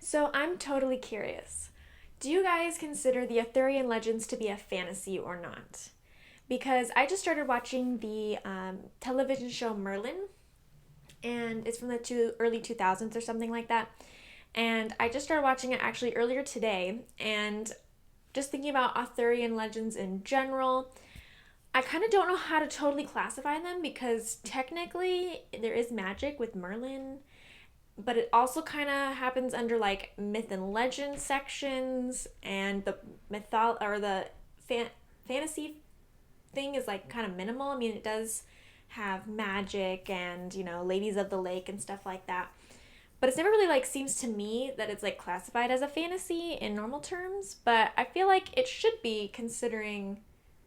So I'm totally curious. Do you guys consider the Arthurian legends to be a fantasy or not? Because I just started watching the television show Merlin, and it's from the early 2000s or something like that. And I just started watching it actually earlier today, and just thinking about Arthurian legends in general, I kind of don't know how to totally classify them because technically there is magic with Merlin, but it also kind of happens under like myth and legend sections, and the the fantasy thing is like kind of minimal. I mean, it does have magic and, ladies of the lake and stuff like that. But it's never really like seems to me that it's like classified as a fantasy in normal terms, but I feel like it should be considering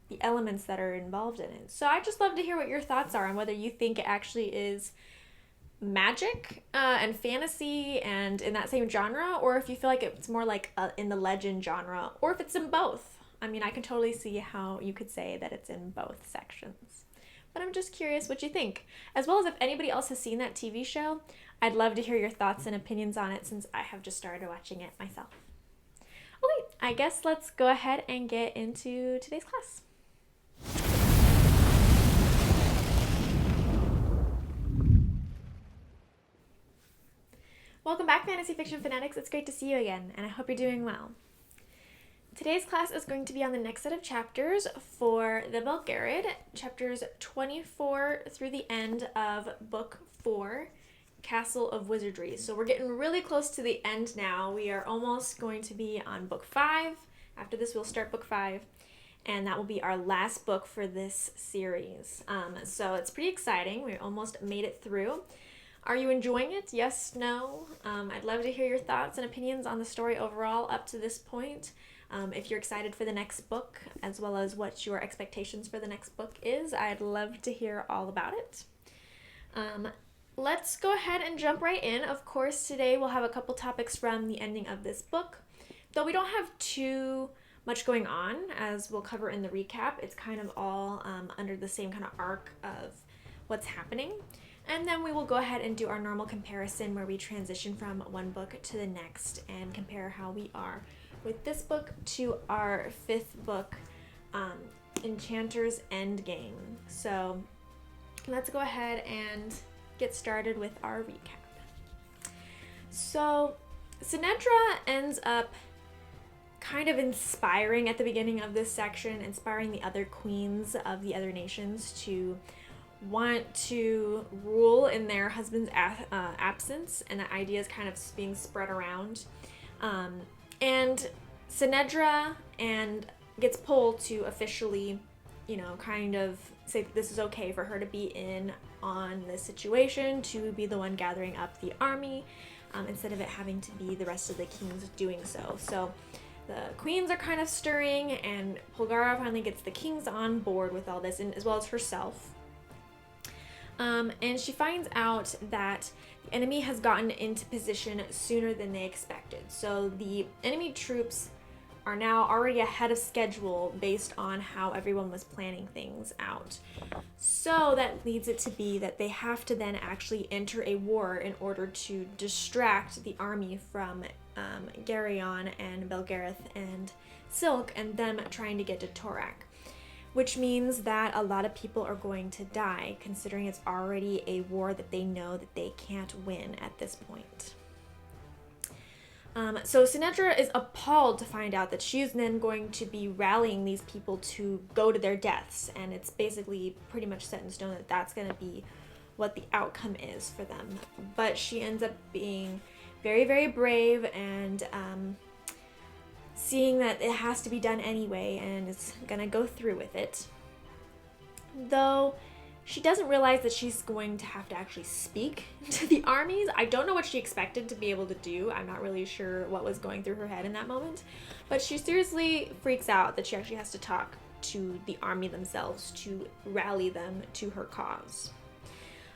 the elements that are involved in it. So I just love to hear what your thoughts are on whether you think it actually is magic and fantasy and in that same genre, or if you feel like it's more like in the legend genre, or if it's in both. I mean, I can totally see how you could say that it's in both sections. But I'm just curious what you think. As well as if anybody else has seen that TV show, I'd love to hear your thoughts and opinions on it since I have just started watching it myself. Okay, I guess let's go ahead and get into today's class. Welcome back, Fantasy Fiction Fanatics. It's great to see you again, and I hope you're doing well. Today's class is going to be on the next set of chapters for the Belgariad, chapters 24 through the end of Book 4, Castle of Wizardry. So we're getting really close to the end now. We are almost going to be on Book 5. After this, we'll start Book 5, and that will be our last book for this series. So it's pretty exciting. We almost made it through. Are you enjoying it? Yes, no? I'd love to hear your thoughts and opinions on the story overall up to this point. If you're excited for the next book, as well as what your expectations for the next book is, I'd love to hear all about it. Let's go ahead and jump right in. Of course, today we'll have a couple topics from the ending of this book. Though we don't have too much going on, as we'll cover in the recap. It's kind of all under the same kind of arc of what's happening. And then we will go ahead and do our normal comparison where we transition from one book to the next and compare how we are with this book to our fifth book, Enchanter's Endgame. So let's go ahead and get started with our recap. So Sinedra ends up kind of inspiring at the beginning of this section, inspiring the other queens of the other nations to want to rule in their husband's absence, and the idea is kind of being spread around. And Sinedra and gets pulled to officially, kind of say that this is okay for her to be in on this situation, to be the one gathering up the army, instead of it having to be the rest of the kings doing so. So the queens are kind of stirring, and Polgara finally gets the kings on board with all this, and as well as herself. And she finds out that the enemy has gotten into position sooner than they expected. So the enemy troops are now already ahead of schedule based on how everyone was planning things out. So that leads it to be that they have to then actually enter a war in order to distract the army from Garion and Belgariad and Silk and them trying to get to Torak. Which means that a lot of people are going to die, considering it's already a war that they know that they can't win at this point. So Sinedra is appalled to find out that she is then going to be rallying these people to go to their deaths, and it's basically pretty much set in stone that that's going to be what the outcome is for them. But she ends up being very, very brave and seeing that it has to be done anyway and is gonna go through with it. Though she doesn't realize that she's going to have to actually speak to the armies. I don't know what she expected to be able to do. I'm not really sure what was going through her head in that moment. But she seriously freaks out that she actually has to talk to the army themselves to rally them to her cause.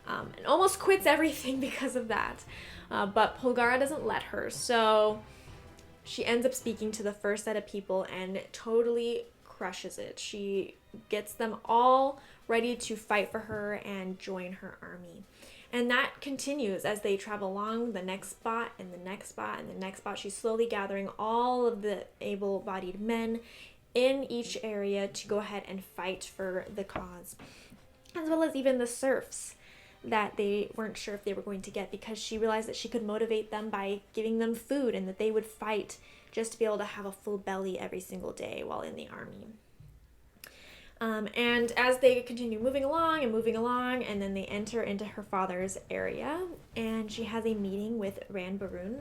And almost quits everything because of that. But Polgara doesn't let her, so she ends up speaking to the first set of people and totally crushes it. She gets them all ready to fight for her and join her army. And that continues as they travel along the next spot and the next spot and the next spot. She's slowly gathering all of the able-bodied men in each area to go ahead and fight for the cause, as well as even the serfs that they weren't sure if they were going to get, because she realized that she could motivate them by giving them food and that they would fight just to be able to have a full belly every single day while in the army. And as they continue moving along, and then they enter into her father's area, and she has a meeting with Ranbarun,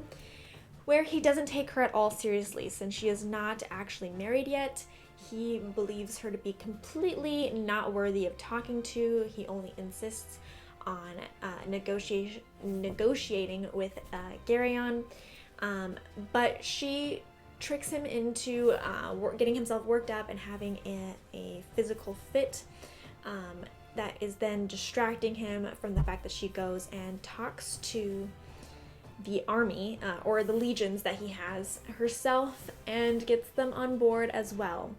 where he doesn't take her at all seriously since she is not actually married yet. He believes her to be completely not worthy of talking to. He only insists on negotiating with Garion, but she tricks him into getting himself worked up and having a physical fit that is then distracting him from the fact that she goes and talks to the army or the legions that he has herself and gets them on board as well.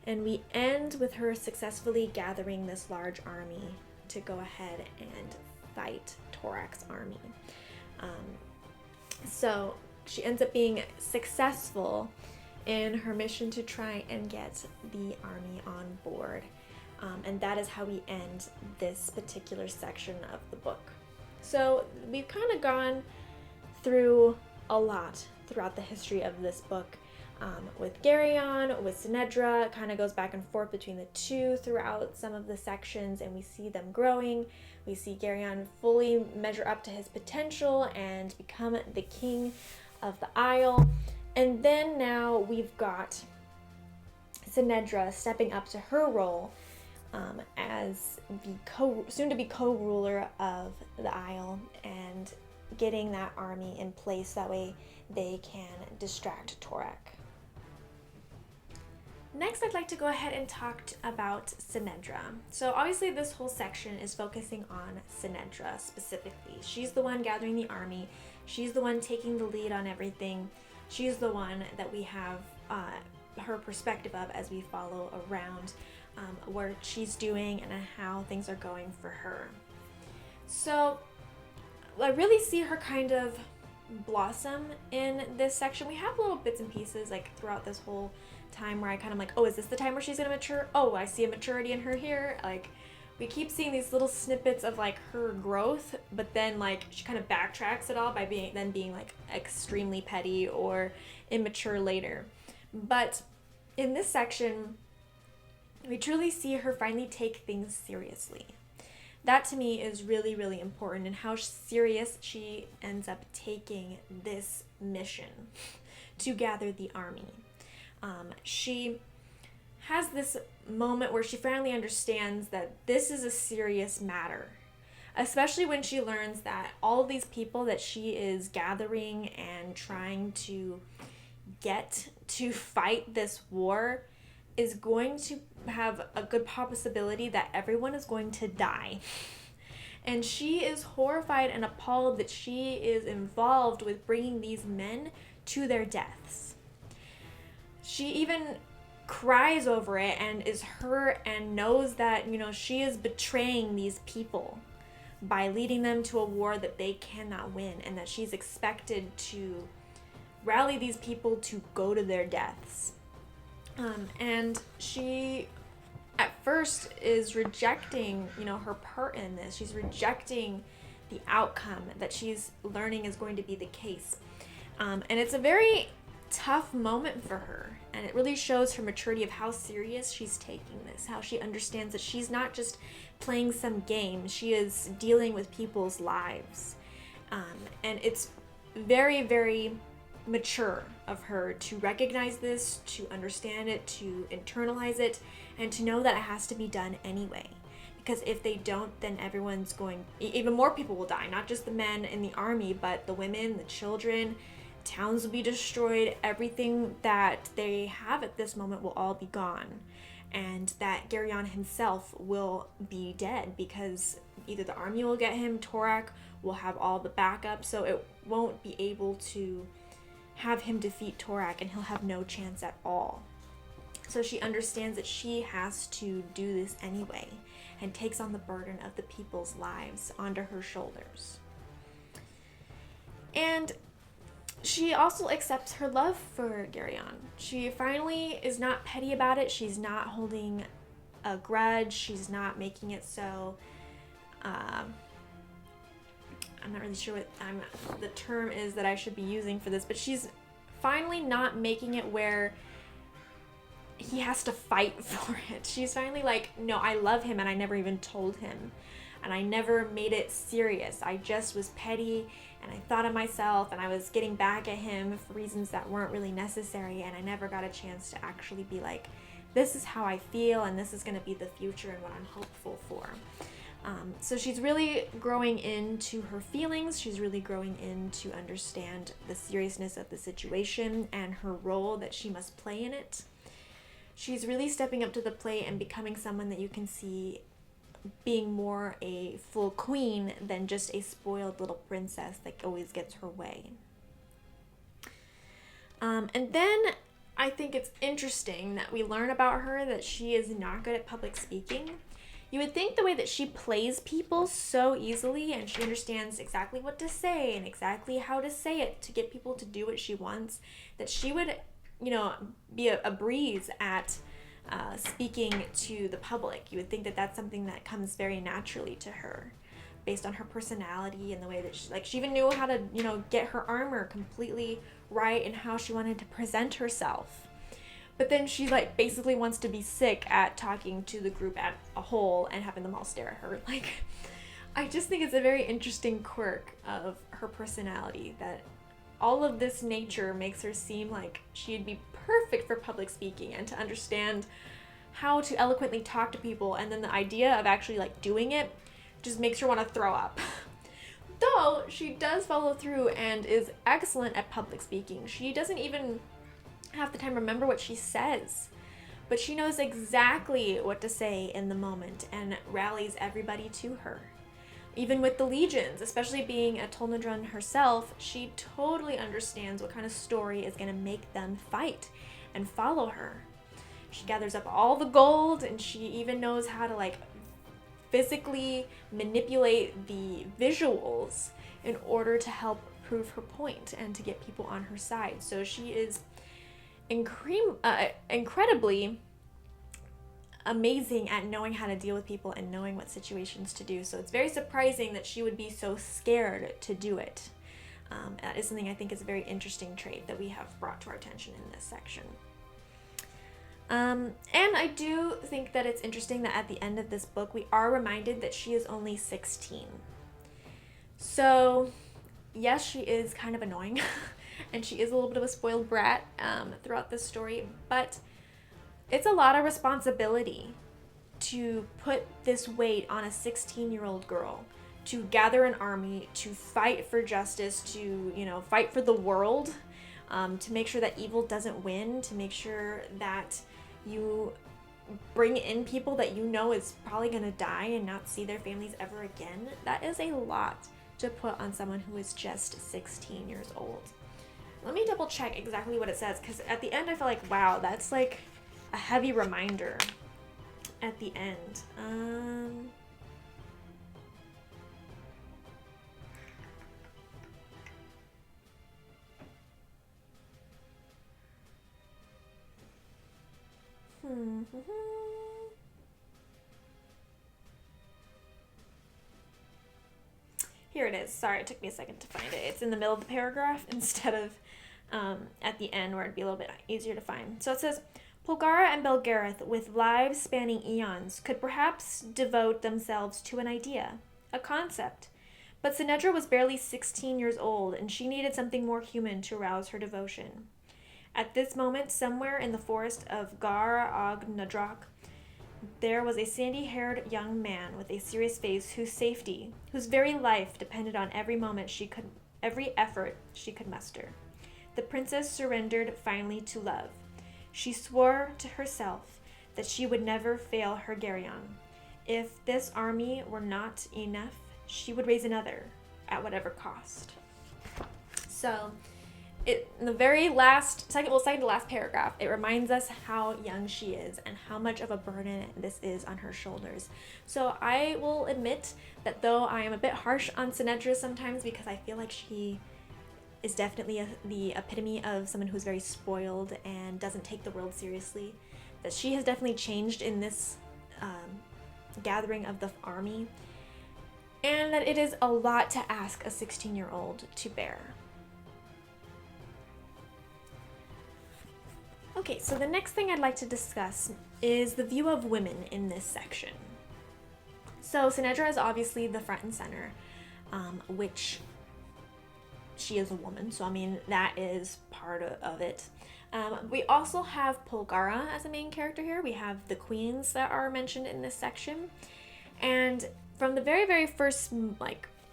And we end with her successfully gathering this large army to go ahead and fight Torak's army. So she ends up being successful in her mission to try and get the army on board. And that is how we end this particular section of the book. So we've kind of gone through a lot throughout the history of this book. With Garion, with Sinedra, kind of goes back and forth between the two throughout some of the sections, and we see them growing. We see Garion fully measure up to his potential and become the king of the Isle. And then now we've got Sinedra stepping up to her role as the soon-to-be co-ruler of the Isle and getting that army in place. That way they can distract Torak. Next, I'd like to go ahead and talk about Sinedra. So obviously this whole section is focusing on Sinedra specifically. She's the one gathering the army. She's the one taking the lead on everything. She's the one that we have her perspective of as we follow around what she's doing and how things are going for her. So I really see her kind of blossom in this section. We have little bits and pieces like throughout this whole time where I kind of like, oh, is this the time where she's gonna mature? Oh, I see a maturity in her here. Like, we keep seeing these little snippets of like her growth, but then like she kind of backtracks it all by being like extremely petty or immature later. But in this section, we truly see her finally take things seriously. That to me is really, really important, and how serious she ends up taking this mission to gather the army. She has this moment where she finally understands that this is a serious matter, especially when she learns that all of these people that she is gathering and trying to get to fight this war is going to have a good possibility that everyone is going to die. And she is horrified and appalled that she is involved with bringing these men to their deaths. She even cries over it and is hurt and knows that, she is betraying these people by leading them to a war that they cannot win, and that she's expected to rally these people to go to their deaths. And she at first is rejecting, her part in this. She's rejecting the outcome that she's learning is going to be the case. And it's a very tough moment for her, and it really shows her maturity of how serious she's taking this, how she understands that she's not just playing some game, she is dealing with people's lives. And it's very, very mature of her to recognize this, to understand it, to internalize it, and to know that it has to be done anyway. Because if they don't, then even more people will die, not just the men in the army, but the women, the children. Towns will be destroyed. Everything that they have at this moment will all be gone, and that Garion himself will be dead because either the army will get him, Torak will have all the backup, so it won't be able to have him defeat Torak, and he'll have no chance at all. So she understands that she has to do this anyway and takes on the burden of the people's lives onto her shoulders. And she also accepts her love for Garion. She finally is not petty about it. She's not holding a grudge. She's not making it so... I'm not really sure what the term is that I should be using for this, but she's finally not making it where he has to fight for it. She's finally like, no, I love him and I never even told him. And I never made it serious. I just was petty and I thought of myself and I was getting back at him for reasons that weren't really necessary, and I never got a chance to actually be like, this is how I feel and this is going to be the future and what I'm hopeful for. So she's really growing into her feelings. She's really growing in to understand the seriousness of the situation and her role that she must play in it. She's really stepping up to the plate and becoming someone that you can see being more a full queen than just a spoiled little princess that always gets her way. And then I think it's interesting that we learn about her that she is not good at public speaking. You would think the way that she plays people so easily and she understands exactly what to say and exactly how to say it to get people to do what she wants, that she would, be a breeze at speaking to the public. You would think that that's something that comes very naturally to her based on her personality and the way that she even knew how to, get her armor completely right and how she wanted to present herself. But then she basically wants to be sick at talking to the group at a whole and having them all stare at her. I just think it's a very interesting quirk of her personality that all of this nature makes her seem like she'd be perfect for public speaking and to understand how to eloquently talk to people, and then the idea of actually doing it just makes her want to throw up. Though she does follow through and is excellent at public speaking. She doesn't even half the time remember what she says, but she knows exactly what to say in the moment and rallies everybody to her. Even with the legions, especially being a Tolnadron herself, she totally understands what kind of story is going to make them fight and follow her. She gathers up all the gold, and she even knows how to physically manipulate the visuals in order to help prove her point and to get people on her side. So she is incredibly amazing at knowing how to deal with people and knowing what situations to do. So it's very surprising that she would be so scared to do it. That is something I think is a very interesting trait that we have brought to our attention in this section. And I do think that it's interesting that at the end of this book, we are reminded that she is only 16. So yes, she is kind of annoying. And she is a little bit of a spoiled brat throughout this story, but it's a lot of responsibility to put this weight on a 16-year-old girl, to gather an army, to fight for justice, to, fight for the world, to make sure that evil doesn't win, to make sure that you bring in people that is probably going to die and not see their families ever again. That is a lot to put on someone who is just 16 years old. Let me double check exactly what it says, because at the end I feel like, wow, that's a heavy reminder at the end. Here it is. Sorry, it took me a second to find it. It's in the middle of the paragraph instead of at the end where it'd be a little bit easier to find. So it says, Polgara and Belgariad, with lives spanning eons, could perhaps devote themselves to an idea, a concept. But Sinedra was barely 16 years old, and she needed something more human to arouse her devotion. At this moment, somewhere in the forest of Gar-og-Nadrak, there was a sandy-haired young man with a serious face whose very life depended on every effort she could muster. The princess surrendered finally to love. She swore to herself that she would never fail her Garion. If this army were not enough, she would raise another at whatever cost. So in the second to last paragraph, it reminds us how young she is and how much of a burden this is on her shoulders. So I will admit that though I am a bit harsh on Sinedra sometimes, because I feel like she is definitely the epitome of someone who's very spoiled and doesn't take the world seriously, that she has definitely changed in this gathering of the army, and that it is a lot to ask a 16-year-old to bear. Okay, so the next thing I'd like to discuss is the view of women in this section. So Sinedra is obviously the front and center, which she is a woman, so I mean that is part of it. We also have Polgara as a main character here. We have the queens that are mentioned in this section, and from the very, very first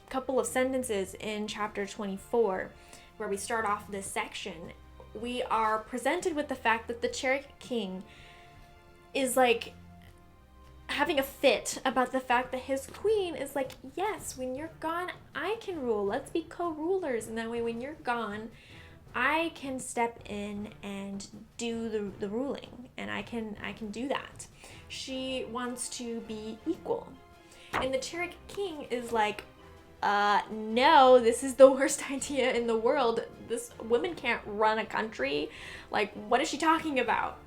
couple of sentences in chapter 24, where we start off this section, we are presented with the fact that the Torak king is having a fit about the fact that his queen is like, yes, when you're gone, I can rule. Let's be co-rulers, and that way when you're gone, I can step in and do the ruling, and I can do that. She wants to be equal. And the Torak king is like, no, this is the worst idea in the world. This woman can't run a country. Like, what is she talking about?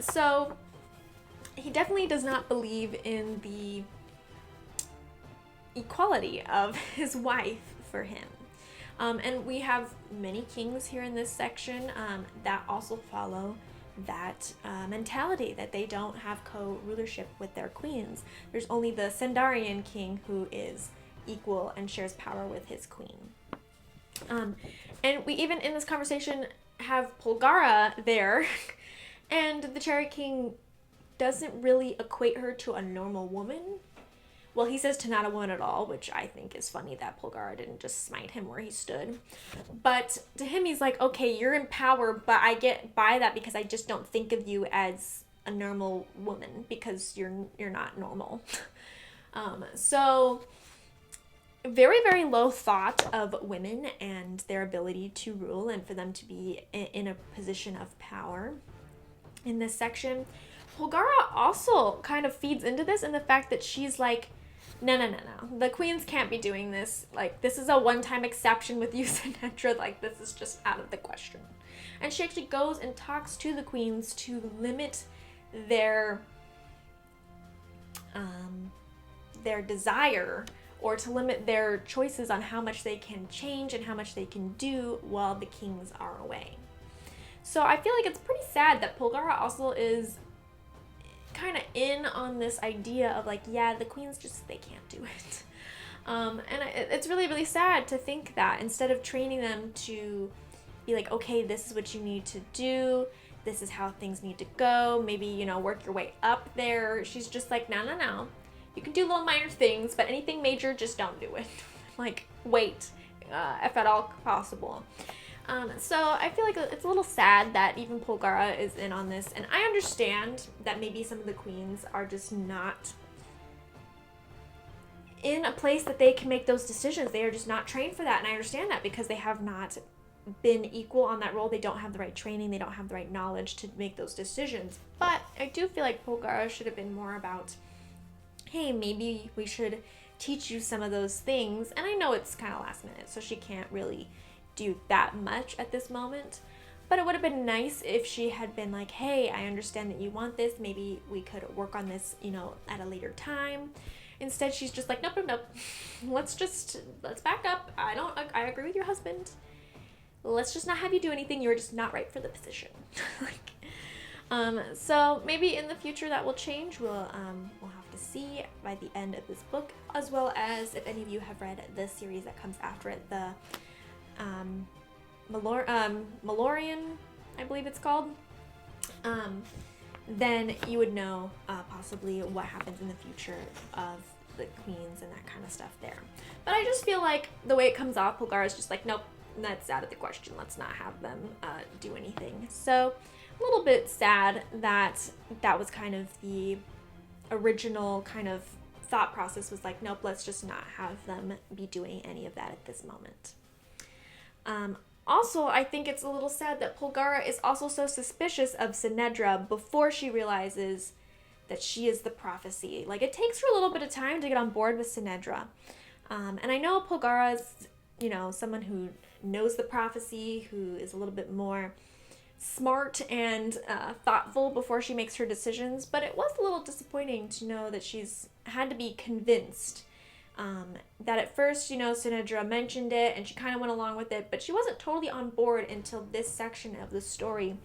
So he definitely does not believe in the equality of his wife for him. And we have many kings here in this section that also follow that mentality, that they don't have co-rulership with their queens. There's only the Sendarian king who is equal and shares power with his queen. And we even in this conversation have Polgara there, and the Torak king doesn't really equate her to a normal woman. Well, he says to not a woman at all, which I think is funny that Polgara didn't just smite him where he stood. But to him, he's like, okay, you're in power, but I get by that because I just don't think of you as a normal woman because you're not normal. So very, very low thought of women and their ability to rule and for them to be in a position of power in this section. Polgara also kind of feeds into this in the fact that she's like, no. The queens can't be doing this. Like, this is a one-time exception with you, Sinedra. Like, this is just out of the question. And she actually goes and talks to the queens to limit their desire, or to limit their choices on how much they can change and how much they can do while the kings are away. So I feel like it's pretty sad that Polgara also is kind of in on this idea of like, yeah, the queens just, they can't do it. And it's really, really sad to think that instead of training them to be like, okay, this is what you need to do, this is how things need to go, maybe, you know, work your way up there, she's just like, no. You can do little minor things, but anything major, just don't do it. Like, wait, if at all possible. So I feel like it's a little sad that even Polgara is in on this, and I understand that maybe some of the queens are just not in a place that they can make those decisions. They are just not trained for that, and I understand that because they have not been equal on that role. They don't have the right training, they don't have the right knowledge to make those decisions. But I do feel like Polgara should have been more about, hey, maybe we should teach you some of those things. And I know it's kind of last minute, so she can't really do that much at this moment, but it would have been nice if she had been like, hey, I understand that you want this, maybe we could work on this, you know, at a later time. Instead, she's just like, nope, let's back up. I agree with your husband, let's just not have you do anything, you're just not right for the position. So maybe in the future that will change. We'll have to see by the end of this book, as well as if any of you have read the series that comes after it, the Malorian, I believe it's called, then you would know possibly what happens in the future of the queens and that kind of stuff there. But I just feel like the way it comes off, Polgara is just like, nope, that's out of the question. Let's not have them do anything. So a little bit sad that was kind of the original kind of thought process, was like, nope, let's just not have them be doing any of that at this moment. Also, I think it's a little sad that Polgara is also so suspicious of Sinedra before she realizes that she is the prophecy. Like, it takes her a little bit of time to get on board with Sinedra. And I know Polgara's, someone who knows the prophecy, who is a little bit more smart and thoughtful before she makes her decisions, but it was a little disappointing to know that she's had to be convinced. That at first, Sinedra mentioned it and she kind of went along with it, but she wasn't totally on board until this section of the story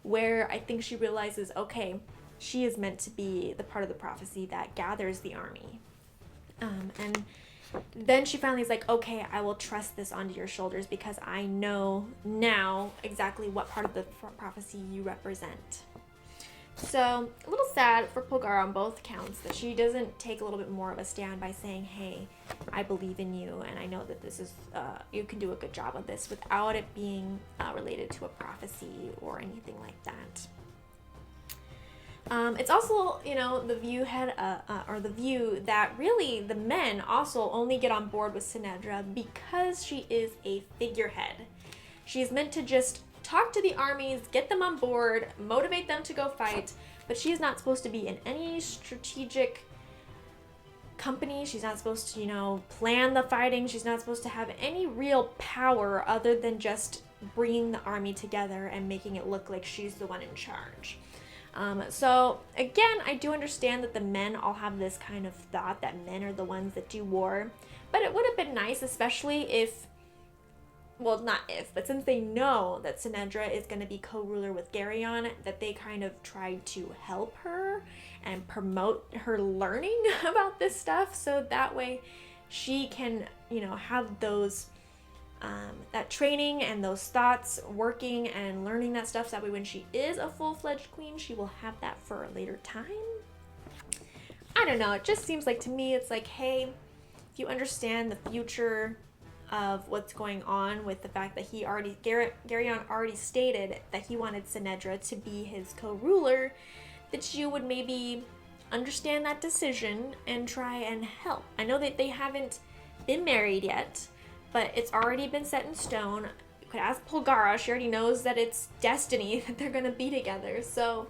where I think she realizes, okay, she is meant to be the part of the prophecy that gathers the army. And then she finally is like, okay, I will trust this onto your shoulders because I know now exactly what part of the prophecy you represent. So, a little sad for Polgara on both counts that she doesn't take a little bit more of a stand by saying, hey, I believe in you and I know that this is, you can do a good job of this without it being related to a prophecy or anything like that. It's also, the view that really the men also only get on board with Sinedra because she is a figurehead. She is meant to just talk to the armies, get them on board, motivate them to go fight, but she is not supposed to be in any strategic company. She's not supposed to, plan the fighting. She's not supposed to have any real power other than just bringing the army together and making it look like she's the one in charge. So again, I do understand that the men all have this kind of thought that men are the ones that do war, but it would have been nice, especially but since they know that Sinedra is going to be co-ruler with Garion, that they kind of tried to help her and promote her learning about this stuff, so that way she can, have those that training and those thoughts working and learning that stuff, so that way when she is a full-fledged queen, she will have that for a later time. I don't know, it just seems like to me it's like, hey, if you understand the future of what's going on with the fact that Garion already stated that he wanted Sinedra to be his co-ruler, that you would maybe understand that decision and try and help. I know that they haven't been married yet, but it's already been set in stone. You could ask Polgara, she already knows that it's destiny that they're going to be together, so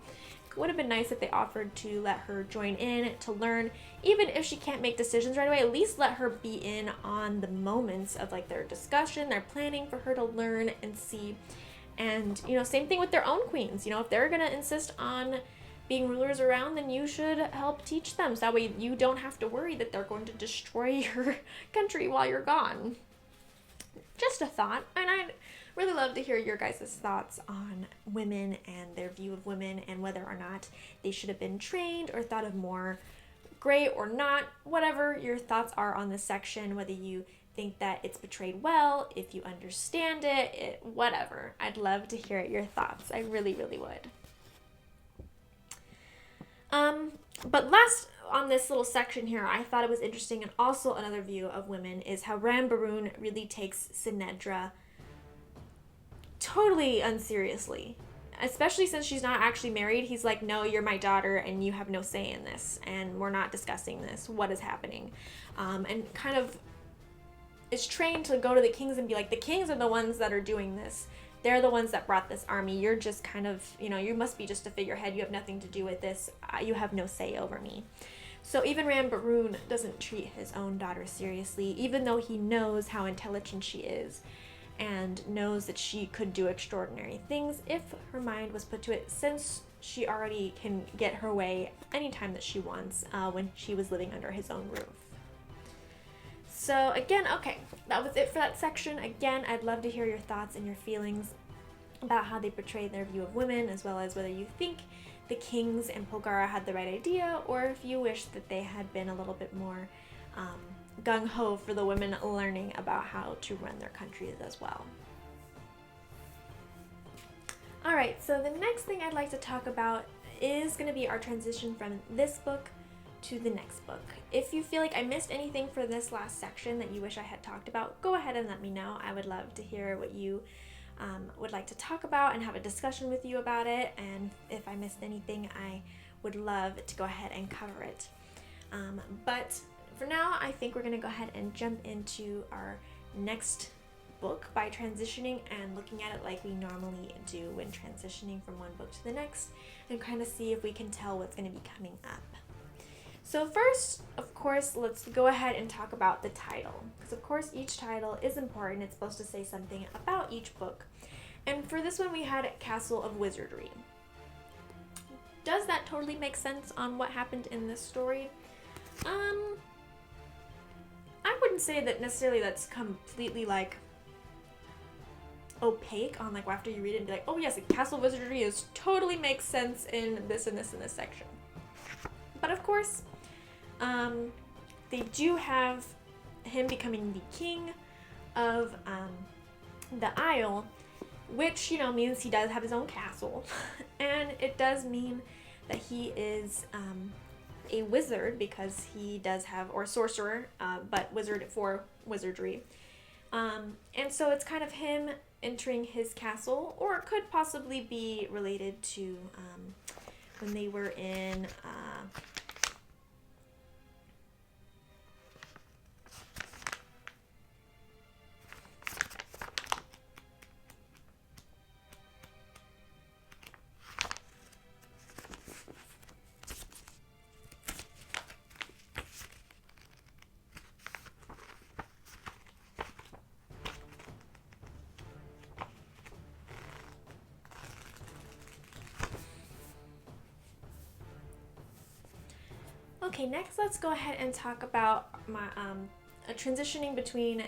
it would have been nice if they offered to let her join in to learn. Even if she can't make decisions right away, at least let her be in on the moments of like their discussion, their planning, for her to learn and see. And same thing with their own queens. If they're gonna insist on being rulers around, then you should help teach them, so that way you don't have to worry that they're going to destroy your country while you're gone. Just a thought. And I'd really love to hear your guys' thoughts on women and their view of women and whether or not they should have been trained or thought of more great or not. Whatever your thoughts are on this section, whether you think that it's portrayed well, if you understand it, whatever. I'd love to hear your thoughts. I really, really would. But last on this little section here, I thought it was interesting, and also another view of women, is how Ranbaroon really takes Sinedra totally unseriously. Especially since she's not actually married. He's like, no, you're my daughter and you have no say in this, and we're not discussing this. What is happening? And kind of is trained to go to the kings and be like, the kings are the ones that are doing this. They're the ones that brought this army. You're just kind of, you must be just a figurehead. You have nothing to do with this. You have no say over me. So even Ranbaroon doesn't treat his own daughter seriously, even though he knows how intelligent she is and knows that she could do extraordinary things if her mind was put to it, since she already can get her way anytime that she wants when she was living under his own roof. So again, okay, that was it for that section. Again, I'd love to hear your thoughts and your feelings about how they portray their view of women, as well as whether you think the kings and Polgara had the right idea, or if you wish that they had been a little bit more gung-ho for the women learning about how to run their countries as well. Alright, so the next thing I'd like to talk about is going to be our transition from this book to the next book. If you feel like I missed anything for this last section that you wish I had talked about, go ahead and let me know. I would love to hear what you would like to talk about and have a discussion with you about it, and if I missed anything, I would love to go ahead and cover it. But for now, I think we're going to go ahead and jump into our next book by transitioning and looking at it like we normally do when transitioning from one book to the next, and kind of see if we can tell what's going to be coming up. So first, of course, let's go ahead and talk about the title, because of course each title is important. It's supposed to say something about each book. And for this one we had Castle of Wizardry. Does that totally make sense on what happened in this story? I wouldn't say that necessarily that's completely like opaque on like after you read it and be like, oh yes, Castle of Wizardry is totally makes sense in this and this and this section. But of course, they do have him becoming the king of the Isle, which, you know, means he does have his own castle. And it does mean that he is a wizard, because he does have, or sorcerer, but wizard for wizardry. And so it's kind of him entering his castle, or it could possibly be related to when they were in Okay, next let's go ahead and talk about my transitioning between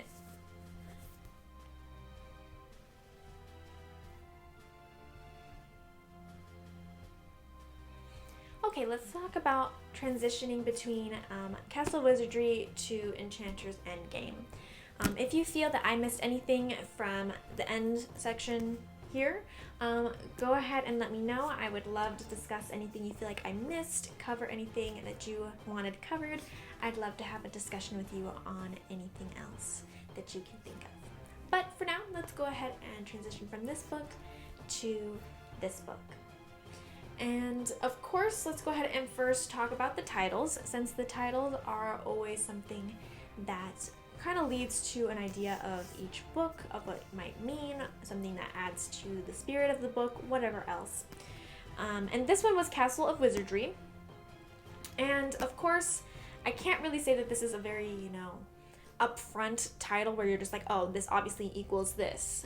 Castle Wizardry to Enchanter's Endgame. If you feel that I missed anything from the end section here, go ahead and let me know. I would love to discuss anything you feel like I missed, cover anything that you wanted covered. I'd love to have a discussion with you on anything else that you can think of. But for now, let's go ahead and transition from this book to this book. And of course, let's go ahead and first talk about the titles, since the titles are always something that kind of leads to an idea of each book, of what it might mean, something that adds to the spirit of the book, whatever else. And this one was Castle of Wizardry. And of course, I can't really say that this is a very, you know, upfront title where you're just like, oh, this obviously equals this.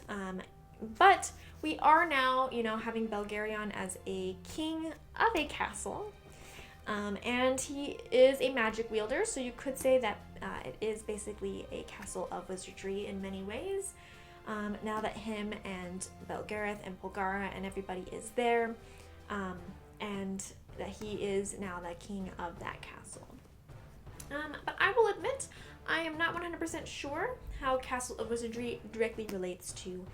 But we are now, you know, having Belgarion as a king of a castle. And he is a magic wielder, so you could say that it is basically a castle of wizardry in many ways. Now that him and Belgariad and Polgara and everybody is there, and that he is now the king of that castle. But I will admit, I am not 100% sure how Castle of Wizardry directly relates to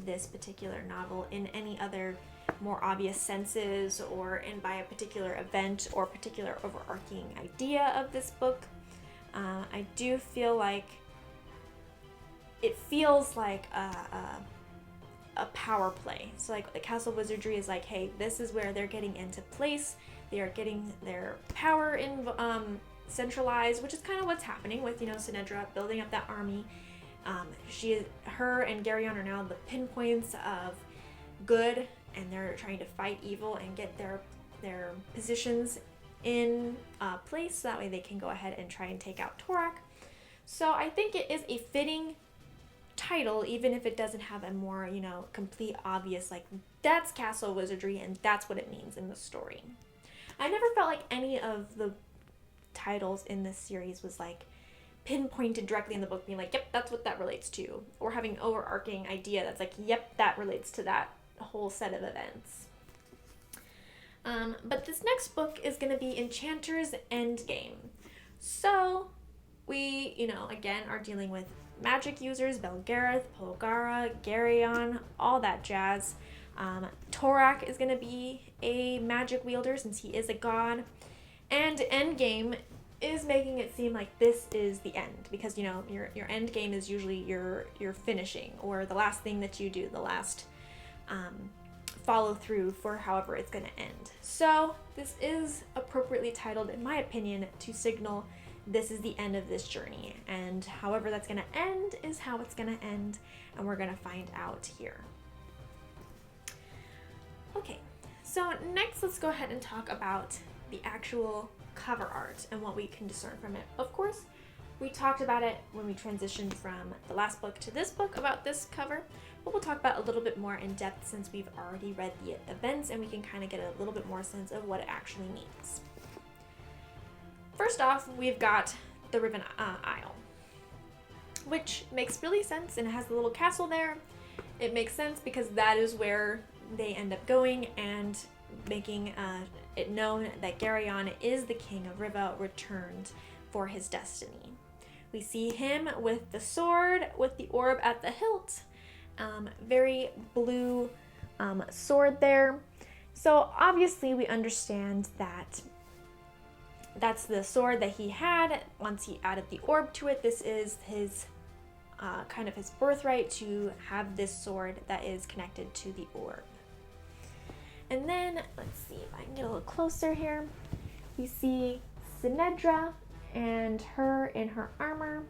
this particular novel in any other more obvious senses, or in by a particular event or particular overarching idea of this book. I do feel like it feels like a power play. So like the Castle of Wizardry is like, hey, this is where they're getting into place. They are getting their power in centralized, which is kind of what's happening with, you know, Sinedra building up that army. Her and Garion are now the pinpoints of good, and they're trying to fight evil and get their positions in place, so that way they can go ahead and try and take out Torak. So I think it is a fitting title, even if it doesn't have a more, you know, complete obvious, like, that's Castle Wizardry and that's what it means in the story. I never felt like any of the titles in this series was like pinpointed directly in the book being like, yep, that's what that relates to, or having an overarching idea that's like, yep, that relates to that whole set of events. But this next book is going to be Enchanter's Endgame. So we, you know, again are dealing with magic users, Belgariad, Polgara, Garion, all that jazz. Torak is going to be a magic wielder since he is a god. And Endgame is making it seem like this is the end, because, you know, your end game is usually your finishing, or the last thing that you do, the last follow through for however it's going to end. So this is appropriately titled, in my opinion, to signal this is the end of this journey, and however that's going to end is how it's going to end, and we're going to find out here. Okay, so next let's go ahead and talk about the actual cover art and what we can discern from it. Of course, we talked about it when we transitioned from the last book to this book about this cover, but we'll talk about it a little bit more in depth since we've already read the events and we can kind of get a little bit more sense of what it actually means. First off, we've got the Riven Isle, which makes really sense, and it has the little castle there. It makes sense because that is where they end up going and making it known that Garion is the king of Riva, returned for his destiny. We see him with the sword, with the orb at the hilt, very blue sword there. So obviously we understand that that's the sword that he had once he added the orb to it. This is his kind of his birthright to have this sword that is connected to the orb. And then, let's see if I can get a little closer here. We see Sinedra and her in her armor.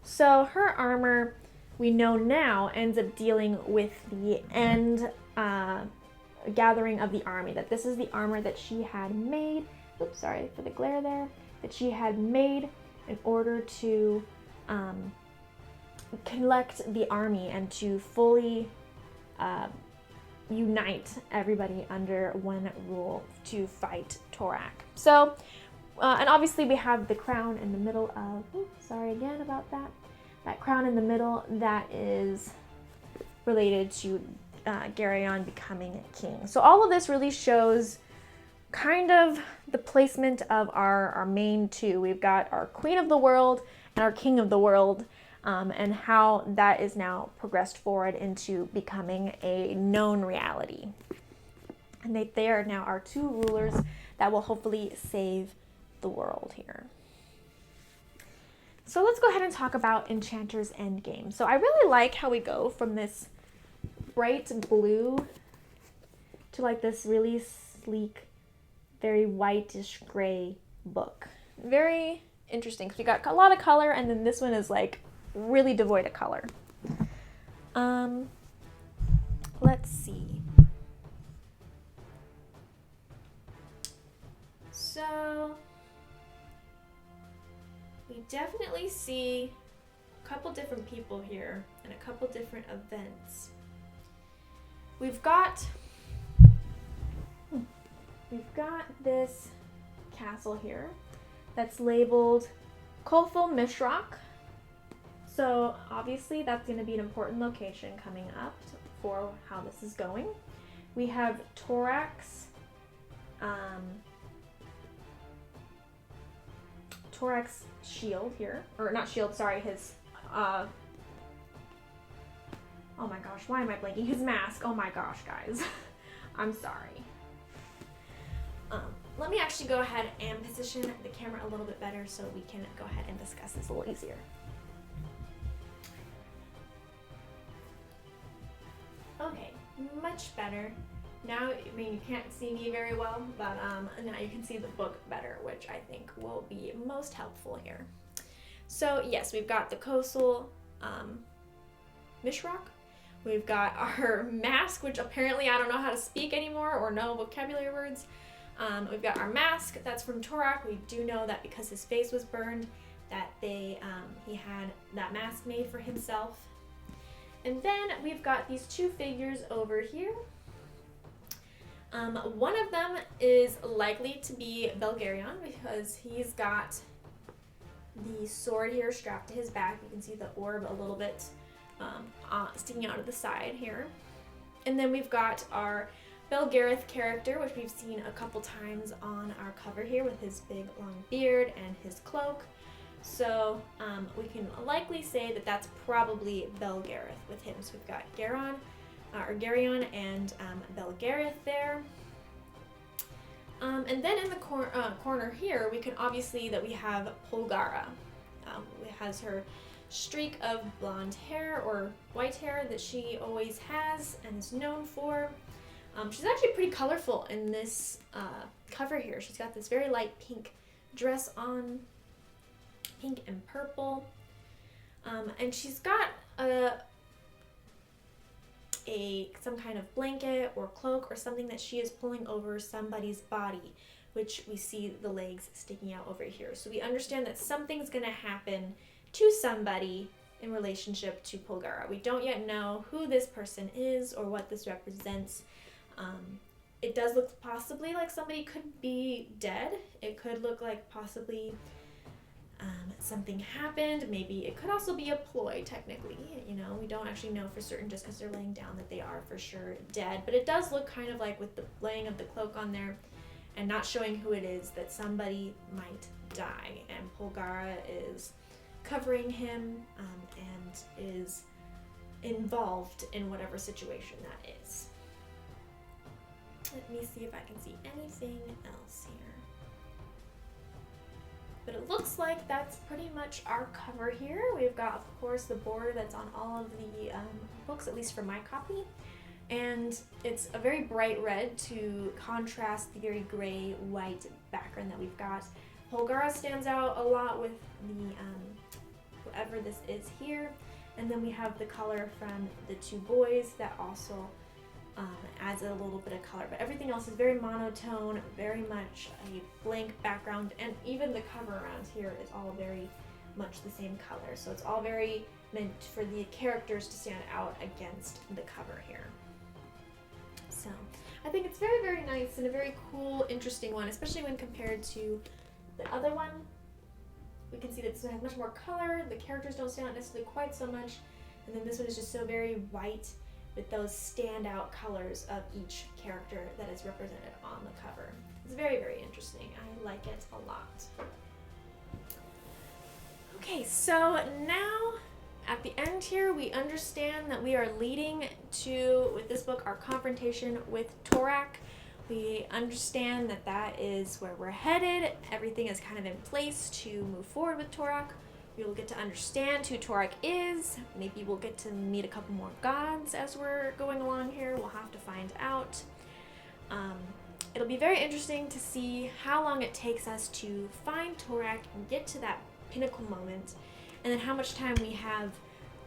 So her armor, we know now, ends up dealing with the end gathering of the army, that this is the armor that she had made, oops, sorry for the glare there, that she had made in order to collect the army and to fully unite everybody under one rule to fight Torak. So, and obviously we have the crown in the middle of, oops, sorry again about that, that crown in the middle that is related to Garion becoming king. So all of this really shows kind of the placement of our main two. We've got our queen of the world and our king of the world, and how that is now progressed forward into becoming a known reality. And they are now our two rulers that will hopefully save the world here. So let's go ahead and talk about Enchanter's Endgame. So I really like how we go from this bright blue to like this really sleek, very whitish gray book. Very interesting because we got a lot of color, and then this one is like really devoid of color. Let's see. So we definitely see a couple different people here and a couple different events. We've got this castle here that's labeled Kolfel Mishrak. So obviously that's going to be an important location coming up for how this is going. We have Torak's shield here, or not shield, sorry, his oh my gosh, why am I blanking? His mask. Oh my gosh, guys. I'm sorry. Let me actually go ahead and position the camera a little bit better so we can go ahead and discuss this a little easier. Okay, much better. Now, I mean, you can't see me very well, but now you can see the book better, which I think will be most helpful here. So yes, we've got the Castle Mishrak. We've got our mask, which apparently I don't know how to speak anymore or know vocabulary words. We've got our mask, that's from Torak. We do know that because his face was burned, that he had that mask made for himself. And then we've got these two figures over here. One of them is likely to be Belgariad because he's got the sword here strapped to his back. You can see the orb a little bit sticking out of the side here. And then we've got our Belgariad character, which we've seen a couple times on our cover here with his big long beard and his cloak. So we can likely say that that's probably Belgariad with him. So we've got Garion and Belgariad there. And then in the corner here, we can obviously that we have Polgara. It has her streak of blonde hair or white hair that she always has and is known for. She's actually pretty colorful in this cover here. She's got this very light pink dress on, pink and purple. And she's got some kind of blanket or cloak or something that she is pulling over somebody's body, which we see the legs sticking out over here. So we understand that something's going to happen to somebody in relationship to Polgara. We don't yet know who this person is or what this represents. It does look possibly like somebody could be dead. It could look like possibly something happened. Maybe it could also be a ploy, technically. You know, we don't actually know for certain just because they're laying down that they are for sure dead. But it does look kind of like, with the laying of the cloak on there and not showing who it is, that somebody might die. And Polgara is covering him and is involved in whatever situation that is. Let me see if I can see anything else here. But it looks like that's pretty much our cover here. We've got, of course, the border that's on all of the books, at least for my copy. And it's a very bright red to contrast the very gray-white background that we've got. Polgara stands out a lot with the whoever this is here. And then we have the color from the two boys that also adds a little bit of color, but everything else is very monotone, very much a blank background, and even the cover around here is all very much the same color. So it's all very meant for the characters to stand out against the cover here. So I think it's very, very nice and a very cool, interesting one, especially when compared to the other one. We can see that this one has much more color, the characters don't stand out necessarily quite so much, and then this one is just so very white, with those standout colors of each character that is represented on the cover. It's very, very interesting. I like it a lot. Okay, so now at the end here, we understand that we are leading to, with this book, our confrontation with Torak. We understand that that is where we're headed. Everything is kind of in place to move forward with Torak. We will get to understand who Torak is. Maybe we'll get to meet a couple more gods as we're going along here. We'll have to find out. It'll be very interesting to see how long it takes us to find Torak and get to that pinnacle moment, and then how much time we have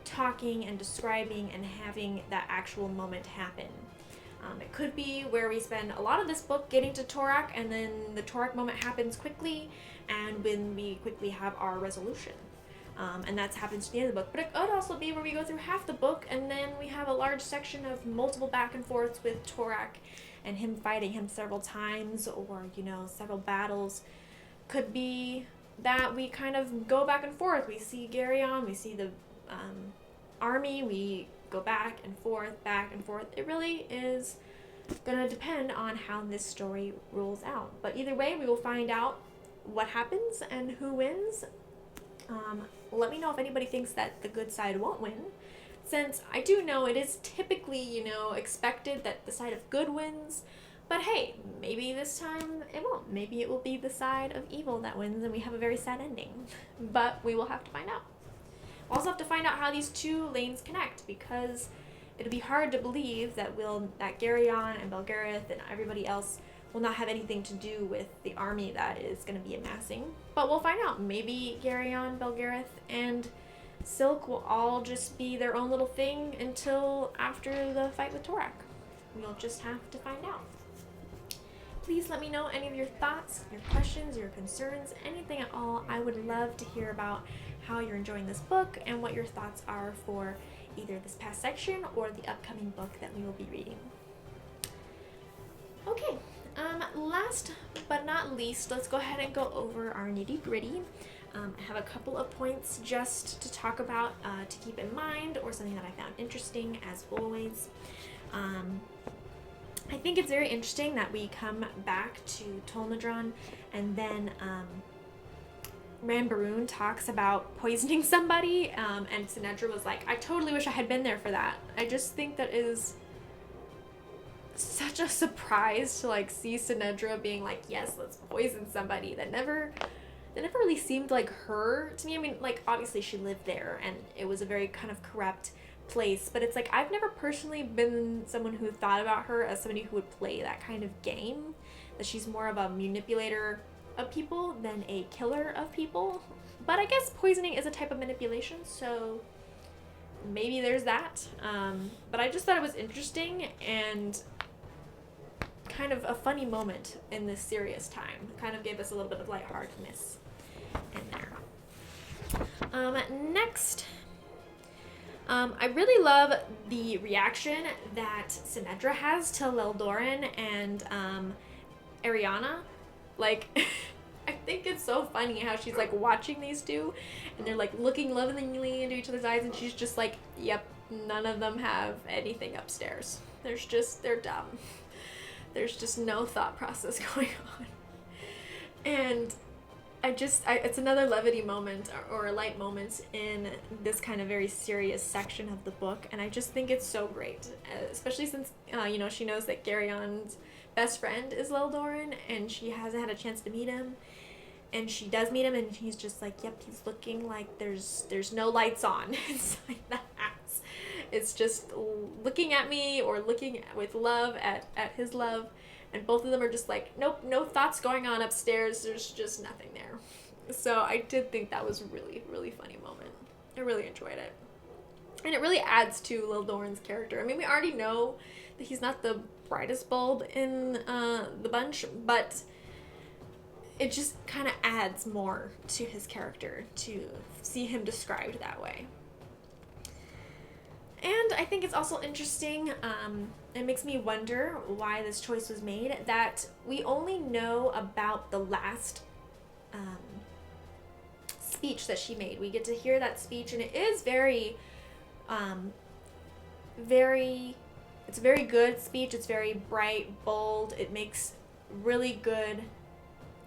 talking and describing and having that actual moment happen. It could be where we spend a lot of this book getting to Torak, and then the Torak moment happens quickly, and when we quickly have our resolution. And that happens to the end of the book. But it could also be where we go through half the book and then we have a large section of multiple back and forths with Torak and him fighting him several times, or, you know, several battles. Could be that we kind of go back and forth. We see Garion, we see the army, we go back and forth, back and forth. It really is going to depend on how this story rolls out. But either way, we will find out what happens and who wins. Let me know if anybody thinks that the good side won't win, since I do know it is typically, you know, expected that the side of good wins. But hey, maybe this time it won't. Maybe it will be the side of evil that wins and we have a very sad ending. But we will have to find out. We'll also have to find out how these two lanes connect, because it'll be hard to believe that Garion and Belgariad and everybody else will not have anything to do with the army that is going to be amassing. But we'll find out. Maybe Garion, Belgariad, and Silk will all just be their own little thing until after the fight with Torak. We'll just have to find out. Please let me know any of your thoughts, your questions, your concerns, anything at all. I would love to hear about how you're enjoying this book and what your thoughts are for either this past section or the upcoming book that we will be reading. Okay. Last but not least, let's go ahead and go over our nitty gritty. I have a couple of points just to talk about, to keep in mind, or something that I found interesting as always. I think it's very interesting that we come back to Tolnadron and then Ranbaroon talks about poisoning somebody, and Sinedra was like, I totally wish I had been there for that. I just think that is such a surprise to like see Sinedra being like, yes, let's poison somebody. That never really seemed like her to me. I mean, like, obviously she lived there and it was a very kind of corrupt place, but it's like I've never personally been someone who thought about her as somebody who would play that kind of game, that she's more of a manipulator of people than a killer of people. But I guess poisoning is a type of manipulation, so maybe there's that. But I just thought it was interesting and kind of a funny moment in this serious time. Kind of gave us a little bit of lightheartedness in there. Next, I really love the reaction that Sinedra has to Lildoran and Ariana. Like, I think it's so funny how she's like watching these two and they're like looking lovingly into each other's eyes, and she's just like, yep, none of them have anything upstairs. They're dumb. There's just no thought process going on. And it's another levity moment or a light moment in this kind of very serious section of the book, and I just think it's so great, especially since she knows that Garion's best friend is Lildoran, and she hasn't had a chance to meet him, and she does meet him, and he's just like, yep, he's looking like there's no lights on inside the house. It's just looking at me or looking with love at his love. And both of them are just like, nope, no thoughts going on upstairs. There's just nothing there. So I did think that was a really, really funny moment. I really enjoyed it. And it really adds to Lildoran's character. I mean, we already know that he's not the brightest bulb in the bunch, but it just kind of adds more to his character to see him described that way. And I think it's also interesting, it makes me wonder why this choice was made, that we only know about the last speech that she made. We get to hear that speech, and it is it's a very good speech. It's very bright, bold. It makes really good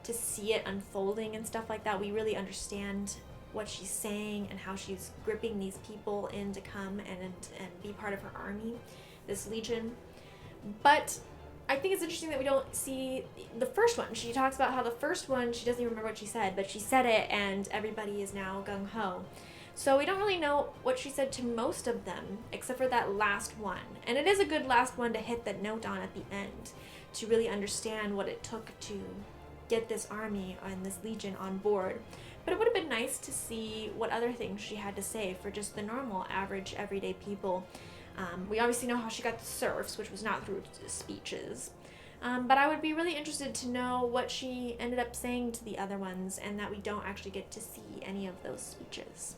to see it unfolding and stuff like that. We really understand what she's saying and how she's gripping these people in to come and be part of her army, this legion. But I think it's interesting that we don't see the first one. She talks about how the first one, she doesn't even remember what she said, but she said it and everybody is now gung-ho. So we don't really know what she said to most of them, except for that last one. And it is a good last one to hit that note on at the end, to really understand what it took to get this army and this legion on board. But it would have been nice to see what other things she had to say for just the normal, average, everyday people. We obviously know how she got the serfs, which was not through speeches. But I would be really interested to know what she ended up saying to the other ones, and that we don't actually get to see any of those speeches.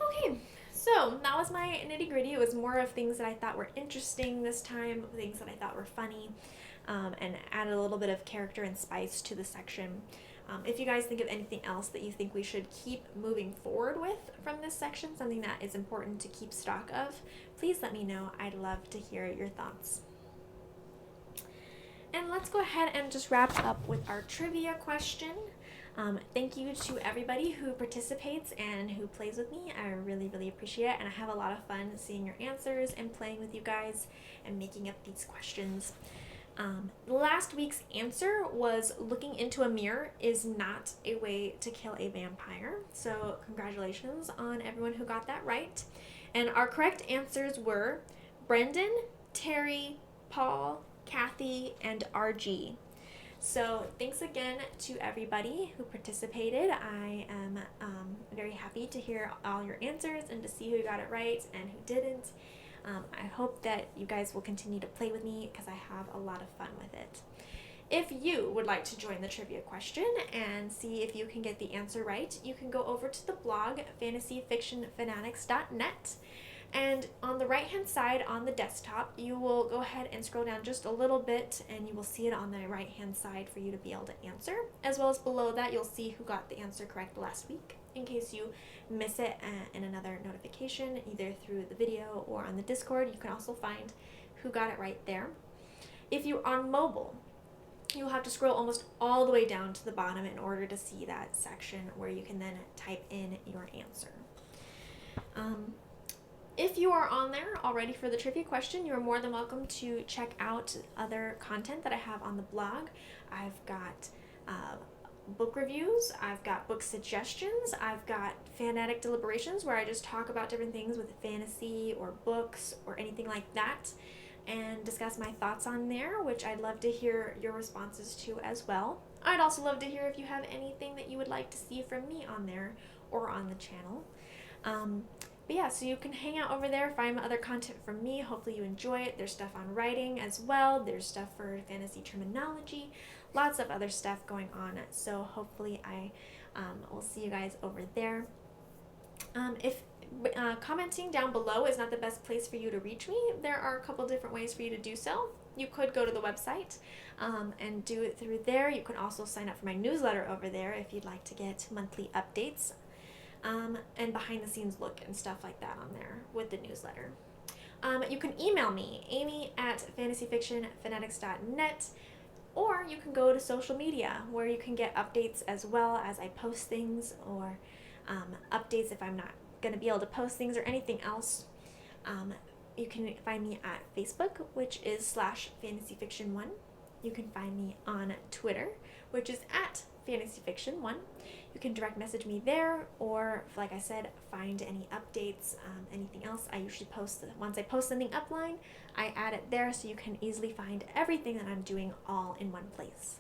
Okay, so that was my nitty gritty. It was more of things that I thought were interesting this time, things that I thought were funny. And added a little bit of character and spice to the section. If you guys think of anything else that you think we should keep moving forward with from this section, something that is important to keep stock of, please let me know. I'd love to hear your thoughts. And let's go ahead and just wrap up with our trivia question. Thank you to everybody who participates and who plays with me. I really, really appreciate it, and I have a lot of fun seeing your answers and playing with you guys and making up these questions. Last week's answer was looking into a mirror is not a way to kill a vampire. So congratulations on everyone who got that right. And our correct answers were Brendan, Terry, Paul, Kathy, and RG. So thanks again to everybody who participated. I am very happy to hear all your answers and to see who got it right and who didn't. I hope that you guys will continue to play with me because I have a lot of fun with it. If you would like to join the trivia question and see if you can get the answer right, you can go over to the blog fantasyfictionfanatics.net, and on the right hand side on the desktop you will go ahead and scroll down just a little bit and you will see it on the right hand side for you to be able to answer, as well as below that you'll see who got the answer correct last week. In case you miss it in another notification, either through the video or on the Discord, you can also find who got it right there. If you're on mobile, you'll have to scroll almost all the way down to the bottom in order to see that section where you can then type in your answer. If you are on there already for the trivia question, you are more than welcome to check out other content that I have on the blog. I've got book reviews, I've got book suggestions, I've got fanatic deliberations where I just talk about different things with fantasy or books or anything like that. and discuss my thoughts on there, which I'd love to hear your responses to as well. I'd also love to hear if you have anything that you would like to see from me on there or on the channel. But yeah, so you can hang out over there, find other content from me. Hopefully you enjoy it. There's stuff on writing as well. There's stuff for fantasy terminology, lots of other stuff going on. So hopefully I will see you guys over there. If commenting down below is not the best place for you to reach me, there are a couple different ways for you to do so. You could go to the website and do it through there. You can also sign up for my newsletter over there if you'd like to get monthly updates and behind the scenes look and stuff like that on there with the newsletter. You can email me, amy@fantasyfictionfanatics.net, or you can go to social media where you can get updates as well as I post things, or updates if I'm not going to be able to post things or anything else. You can find me at Facebook, which is /fantasyfiction1. You can find me on Twitter, which is @fantasyfiction1. You can direct message me there, or like I said, find any updates, anything else. I usually post, once I post something upline, I add it there so you can easily find everything that I'm doing all in one place.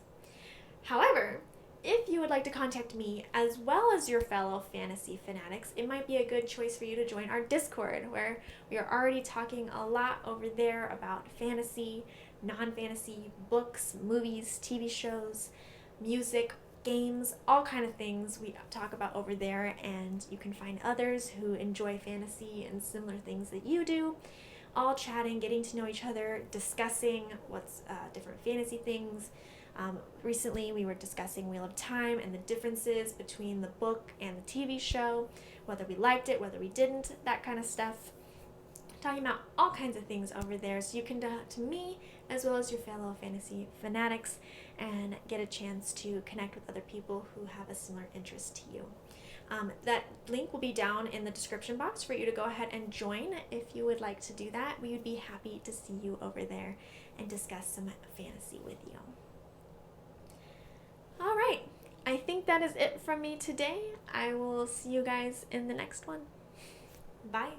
However, if you would like to contact me as well as your fellow fantasy fanatics, it might be a good choice for you to join our Discord, where we are already talking a lot over there about fantasy, non-fantasy, books, movies, TV shows, music, games, all kind of things we talk about over there, and you can find others who enjoy fantasy and similar things that you do, all chatting, getting to know each other, discussing what's different fantasy things. Recently we were discussing Wheel of Time and the differences between the book and the TV show, whether we liked it, whether we didn't, that kind of stuff. Talking about all kinds of things over there, so you can talk to me as well as your fellow fantasy fanatics and get a chance to connect with other people who have a similar interest to you. That link will be down in the description box for you to go ahead and join if you would like to do that. We would be happy to see you over there and discuss some fantasy with you. All right, I think that is it from me today. I will see you guys in the next one. Bye.